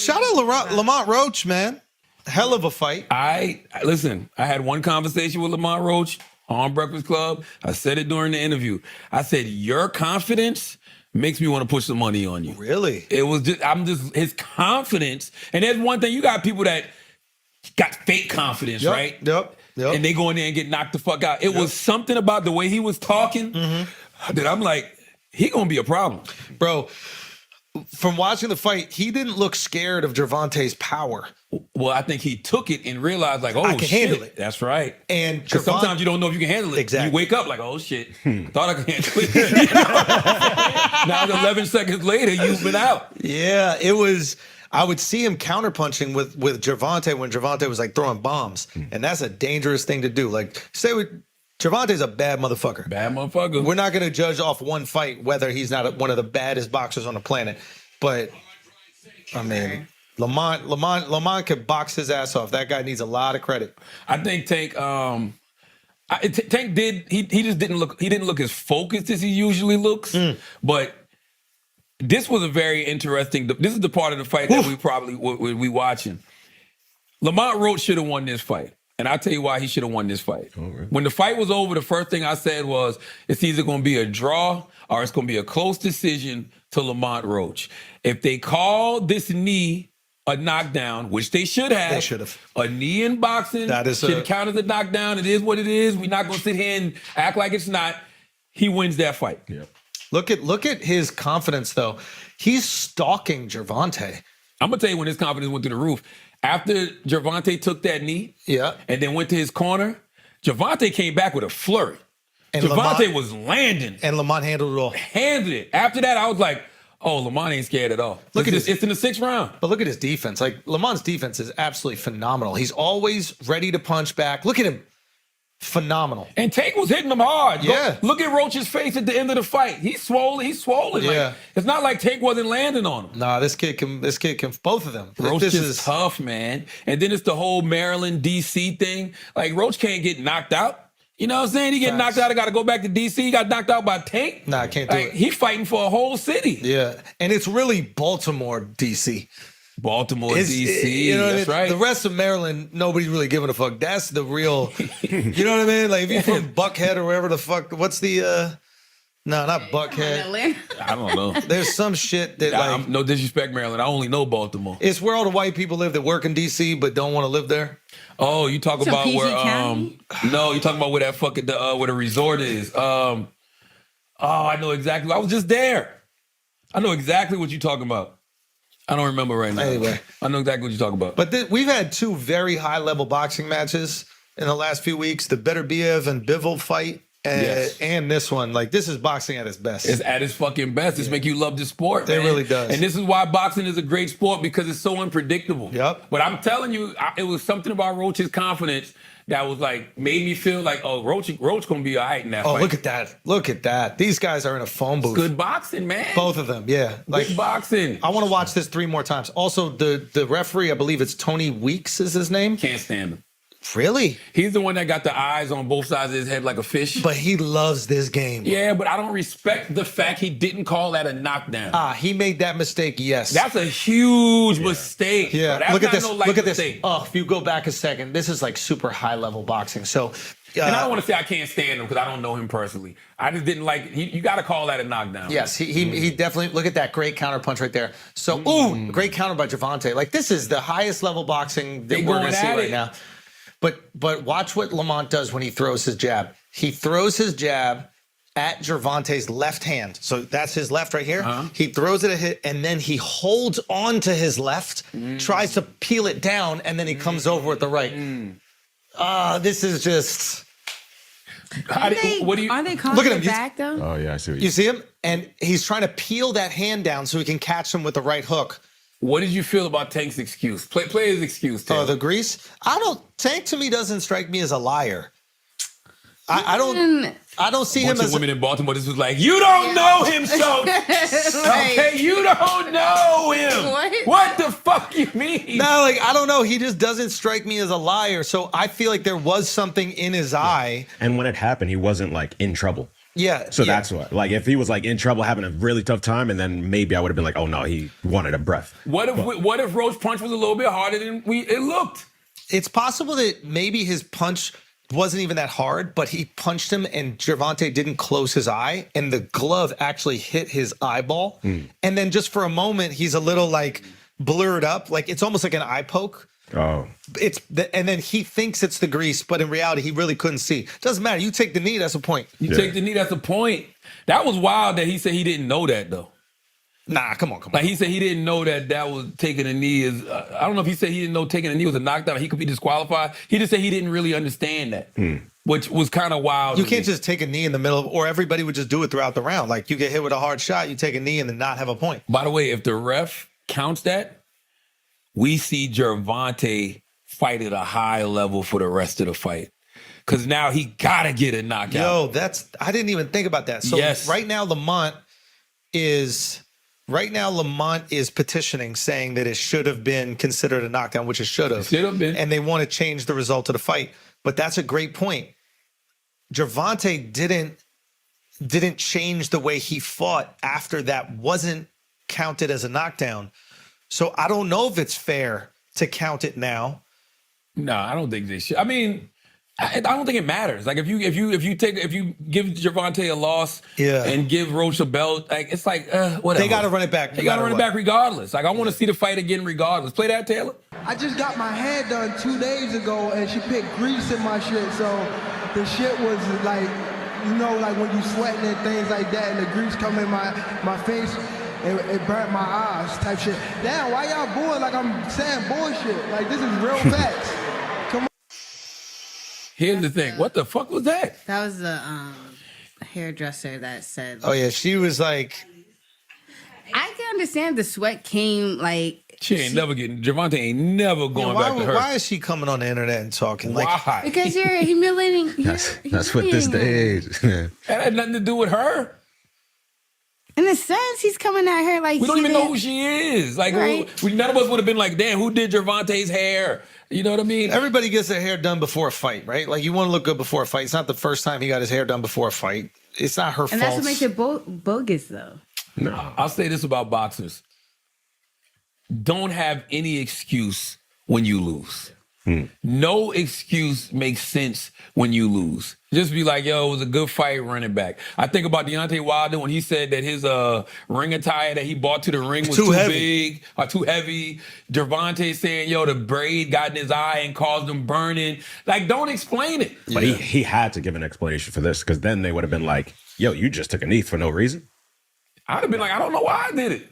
shout out Lamont Roach, man. Hell of a fight. Listen, I had one conversation with Lamont Roach on Breakfast Club. I said it during the interview. I said, your confidence makes me want to push some money on you. Really? It was his confidence. And there's one thing, you got people that got fake confidence, right? Yep. And they go in there and get knocked the fuck out. It was something about the way he was talking that I'm like, he gonna be a problem. Bro, from watching the fight, he didn't look scared of Gervonta's power. Well, I think he took it and realized like, oh, I can handle it. That's right. And because sometimes you don't know if you can handle it. Exactly. You wake up like, oh shit, thought I could handle it. Now 11 seconds later, you've been out. Yeah, it was. I would see him counterpunching with Gervonta when Gervonta was like throwing bombs, and that's a dangerous thing to do. Like, Gervonta's a bad motherfucker. Bad motherfucker. We're not going to judge off one fight whether he's not one of the baddest boxers on the planet, but I mean, Lamont could box his ass off. That guy needs a lot of credit. I think Tank. Tank did. He just didn't look. He didn't look as focused as he usually looks, but. This was a very interesting. This is the part of the fight that we probably would be watching. Lamont Roach should have won this fight. And I'll tell you why he should have won this fight. Oh, really? When the fight was over, the first thing I said was, it's either going to be a draw or it's going to be a close decision to Lamont Roach. If they call this knee a knockdown, which they should have. A knee in boxing should count as a knockdown. It is what it is. We're not going to sit here and act like it's not. He wins that fight. Yep. Look at his confidence, though. He's stalking Gervonta. I'm going to tell you when his confidence went through the roof. After Gervonta took that knee and then went to his corner, Gervonta came back with a flurry. And Gervonta was landing. And Lamont handled it all. Handled it. After that, I was like, oh, Lamont ain't scared at all. It's in the 6th round. But look at his defense. Like, Lamont's defense is absolutely phenomenal. He's always ready to punch back. Look at him. Phenomenal. And Tank was hitting him hard. Yeah. Look at Roach's face at the end of the fight. He's swollen. Yeah. Like, it's not like Tank wasn't landing on him. Nah, this kid can both of them. Roach is tough, man. And then it's the whole Maryland, D.C. thing. Like, Roach can't get knocked out. You know what I'm saying? He get knocked out. I got to go back to D.C. He got knocked out by Tank. Nah, I can't do it. He fighting for a whole city. Yeah. And it's really Baltimore, D.C. Baltimore, D.C. You know that's right. The rest of Maryland, nobody's really giving a fuck. That's the real, you know what I mean? Like, if you're from Buckhead or wherever the fuck, what's the, no, not Buckhead. I don't know. There's some shit that, like. No disrespect, Maryland. I only know Baltimore. It's where all the white people live that work in D.C. but don't want to live there. Oh, you talk about PG where, County? no, you talking about where that fucking, where the resort is. Oh, I know exactly. I was just there. I know exactly what you're talking about. I don't remember right now. Anyway. I know exactly what you're talking about. But we've had two very high-level boxing matches in the last few weeks. The Beterbiev and Bivol fight and this one. Like, this is boxing at its best. It's at its fucking best. This make you love the sport, man. It really does. And this is why boxing is a great sport, because it's so unpredictable. Yep. But I'm telling you, it was something about Roach's confidence that was like, made me feel like, oh, Roach gonna be all right in that fight. Oh, look at that. Look at that. These guys are in a phone booth. Good boxing, man. Both of them, yeah. Like, good boxing. I want to watch this 3 more times. Also, the referee, I believe it's Tony Weeks is his name. Can't stand him. Really? He's the one that got the eyes on both sides of his head like a fish. But he loves this game. Yeah, but I don't respect the fact he didn't call that a knockdown. He made that mistake, yes. That's a huge mistake. Yeah, That's look at not this. No light look at mistake. this. Oh, if you go back a second, this is like super high-level boxing. So, and I don't want to say I can't stand him because I don't know him personally. I just didn't like. You got to call that a knockdown. Yes, he definitely. Look at that great counter punch right there. So, great counter by Gervonta. Like, this is the highest level boxing that we're going to see right now. But watch what Lamont does when he throws his jab. He throws his jab at Gervonta's left hand. So that's his left right here. He throws it a hit, and then he holds on to his left, tries to peel it down, and then he comes over with the right. This is just... Are they calling look at him. it back, though? Oh, yeah, I see what you see him? And he's trying to peel that hand down so he can catch him with the right hook. What did you feel about Tank's excuse? Play his excuse, Tank. Oh, the grease? Tank to me doesn't strike me as a liar. I don't see him as women in Baltimore. This was like, you don't know him, Schulz. Okay, you don't know him. What the fuck you mean? No, like, I don't know. He just doesn't strike me as a liar. So I feel like there was something in his eye. And when it happened, he wasn't like in trouble. Yeah. So that's what. Like, if he was like in trouble, having a really tough time, and then maybe I would have been like, oh no, he wanted a breath. What if Roach's punch was a little bit harder than it looked? It's possible that maybe his punch wasn't even that hard, but he punched him and Gervonta didn't close his eye and the glove actually hit his eyeball. And then just for a moment, he's a little like blurred up. Like it's almost like an eye poke. Oh. And then he thinks it's the grease, but in reality, he really couldn't see. Doesn't matter. You take the knee, that's a point. You take the knee, that's a point. That was wild that he said he didn't know that though. Nah, come on. Like he said he didn't know that was taking a knee is, I don't know if he said he didn't know taking a knee was a knockdown. He could be disqualified. He just said he didn't really understand that, which was kind of wild. You can't just take a knee in the middle, or everybody would just do it throughout the round. Like you get hit with a hard shot, you take a knee and then not have a point. By the way, if the ref counts that, we see Gervonta fight at a high level for the rest of the fight. Because now he got to get a knockout. Yo, I didn't even think about that. So right now Lamont is petitioning, saying that it should have been considered a knockdown, which it should have. Should have been. And they want to change the result of the fight. But that's a great point. Gervonta didn't change the way he fought after that wasn't counted as a knockdown. So I don't know if it's fair to count it now. No, I don't think they should. I mean, I don't think it matters. Like if you give Gervonta a loss and give Roach a belt, like it's like whatever. They got to run it back. They got to run it back regardless. Like I want to see the fight again regardless. Play that, Taylor. I just got my hair done 2 days ago, and she picked grease in my shit, so the shit was like, you know, like when you sweating and things like that, and the grease come in my face. It burnt my eyes type shit. Damn, why y'all booing like I'm saying bullshit? Like, this is real facts. Come on. Here's the thing. What the fuck was that? That was the hairdresser that said. Oh, yeah. She was like. I can understand the sweat came like. Gervonta ain't never going back to her. Why is she coming on the internet and talking? Why? Like, because you're humiliating. That's what this day is. That had nothing to do with her. In a sense, he's coming at her like we don't even know who she is. Like right? none of us would have been like, damn, who did Gervonta's hair? You know what I mean? Everybody gets their hair done before a fight, right? Like you want to look good before a fight. It's not the first time he got his hair done before a fight. It's not her fault. And that's what makes it bogus, though. No, I'll say this about boxers: don't have any excuse when you lose. No excuse makes sense when you lose. Just be like, yo, it was a good fight, run it back. I think about Deontay Wilder when he said that his ring attire that he bought to the ring was too big or too heavy. Gervonta saying, yo, the braid got in his eye and caused him burning. Like, don't explain it. But he had to give an explanation for this, because then they would have been like, yo, you just took a knee for no reason. I'd have been like, I don't know why I did it.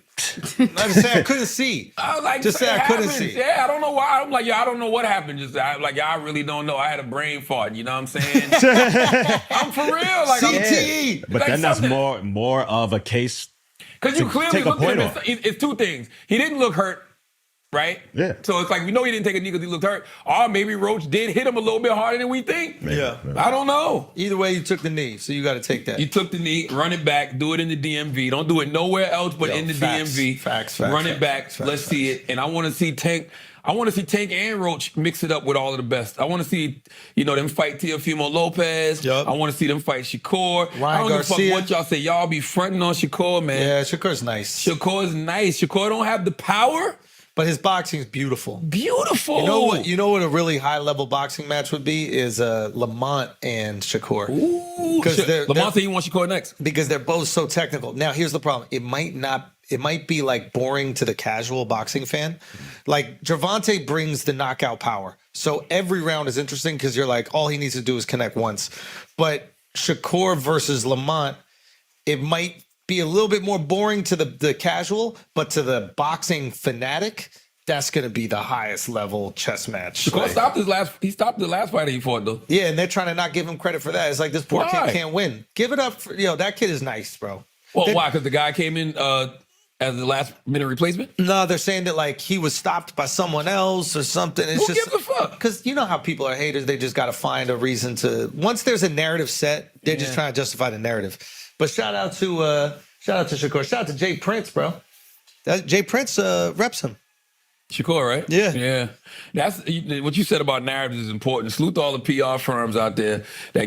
I just say I couldn't see. I was like, just say I couldn't see. Yeah, I don't know why. I'm like, I don't know what happened. I really don't know. I had a brain fart. You know what I'm saying? I'm for real. Like CTE. But like then that's more of a case. Because you clearly look at him. It's two things. He didn't look hurt. Right? Yeah. So it's like, we know he didn't take a knee because he looked hurt. Or maybe Roach did hit him a little bit harder than we think. Maybe. I don't know. Either way, you took the knee, so you got to take that. You took the knee, run it back, do it in the DMV. Don't do it nowhere else but in the DMV. Facts. Run it back. Let's see it. And I want to see Tank. I want to see Tank and Roach mix it up with all of the best. I want to see, them fight Teofimo Lopez. Yep. I want to see them fight Shakur. Ryan I don't Garcia. give a fuck what y'all say. Y'all be fronting on Shakur, man. Yeah, Shakur's nice. Shakur's nice. Shakur don't have the power. But his boxing is beautiful. Beautiful. You know what a really high level boxing match would be is Lamont and Shakur. Ooh. Because Lamont said he wants Shakur next. Because they're both so technical. Now here's the problem. It might be like boring to the casual boxing fan. Like Gervonta brings the knockout power. So every round is interesting because you're like, all he needs to do is connect once. But Shakur versus Lamont, it might be a little bit more boring to the casual, but to the boxing fanatic, that's going to be the highest level chess match. Shakur he stopped the last fight he fought, though. Yeah, and they're trying to not give him credit for that. It's like, this poor kid can't win. Give it up for, that kid is nice, bro. Well, why? Because the guy came in as the last minute replacement? No, they're saying that like he was stopped by someone else or something. It's Who gives a fuck? Because you know how people are haters. They just got to find a reason to. Once there's a narrative set, they're just trying to justify the narrative. But shout out to Shakur. Shout out to Jay Prince, bro. Jay Prince reps him. Shakur, right? Yeah. That's what you said about narratives is important. Salute to all the PR firms out there that